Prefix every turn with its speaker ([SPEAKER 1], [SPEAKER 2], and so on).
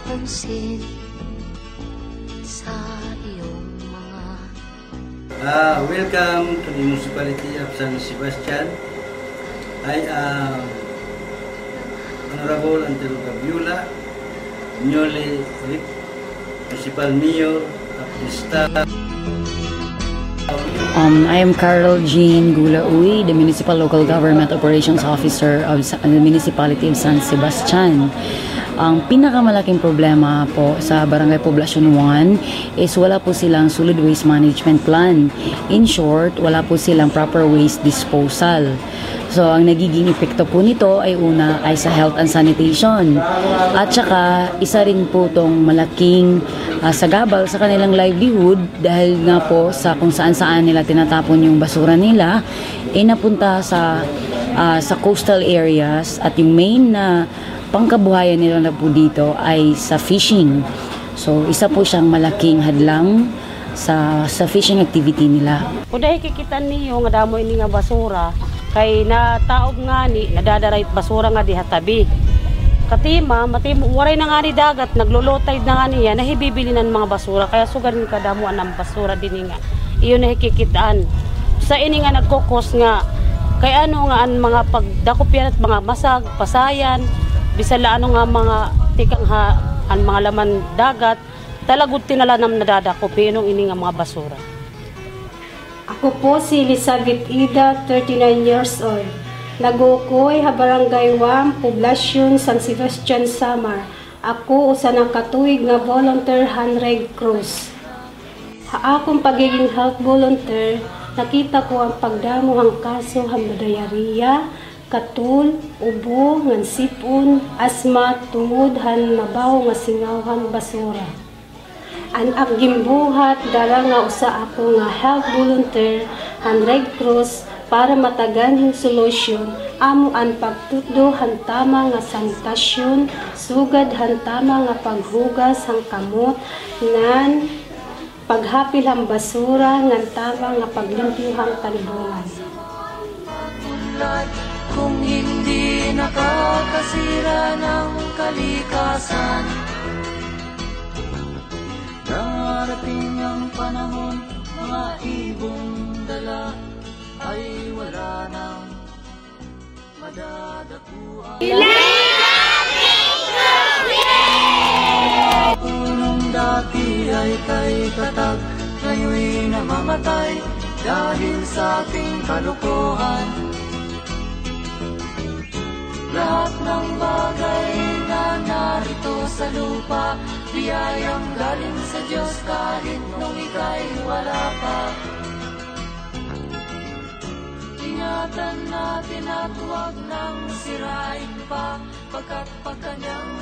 [SPEAKER 1] napapansin sa iyong mga
[SPEAKER 2] Welcome to the Municipality of San Sebastian. I am Honorable Antelo Gabriela, newly elected Municipal Mayor of the State.
[SPEAKER 3] I am Carol Jean Gulaui, the Municipal Local Government Operations Officer of the Municipality of San Sebastian. Ang pinakamalaking problema po sa Barangay Poblacion 1 is wala po silang solid waste management plan. In short, wala po silang proper waste disposal. So, ang nagiging epekto po nito ay una ay sa health and sanitation. At saka, isa rin po itong malaking sagabal sa kanilang livelihood dahil nga po sa kung saan-saan nila tinatapon yung basura nila, napunta sa coastal areas at yung main na pangkabuhayan nila na po dito ay sa fishing. So, isa po siyang malaking hadlang sa fishing activity nila.
[SPEAKER 4] Kung dahil kikitan niyo nga damo ini nga basura, kay nataog nga ni nadadarait basura nga diha tabi. Katima, waray na nga ni dagat, naglulotay na nga niya, nahibibili ng mga basura, kaya sugarin ka damuan ng basura din nga. Iyon nahikikitaan. Sa ini nga nagkukos nga, kay ano nga ang mga pagdakopyan at mga masag, pasayan, bisala ano nga mga tikang ang mga laman dagat, talagod tinala nam nadadakopi nung ini nga mga basura.
[SPEAKER 5] Ako po si Elizabeth Ida, 39 years old. Nagukoy ha Barangay 1, Poblacion, San Sebastian, Samar. Ako usa ng katuig nga volunteer han Red Cross. Ha akong pagiging health volunteer, nakita ko ang pagdamo hang kaso hang diarrhea, katul, ubo, ngan sipon, asma, tungod han mabaho nga singawhan basura. Ang gimbuhat dara nga usa ako nga health volunteer han Red Cross para mataganhing solusyon amo ang pagtudlo han tama nga sanitasyon, sugad han tama nga paghugas hang kamot, ngan paghapil hang basura, ngan tama nga paglimpyo hang talibungan.
[SPEAKER 1] Kung hindi nakakasira ng kalikasan, darating ang panahon, mga ibong dala ay wala nang madadakuan. Punong dati ay kay katag, ngayon'y namamatay dahil sa ating kalukuhan. Lahat ng bagay na narito sa lupa, biyayang galing sa Diyos kahit nung ika'y wala pa. Ingatan natin at huwag nang sirain pa, pagkat pag kanyang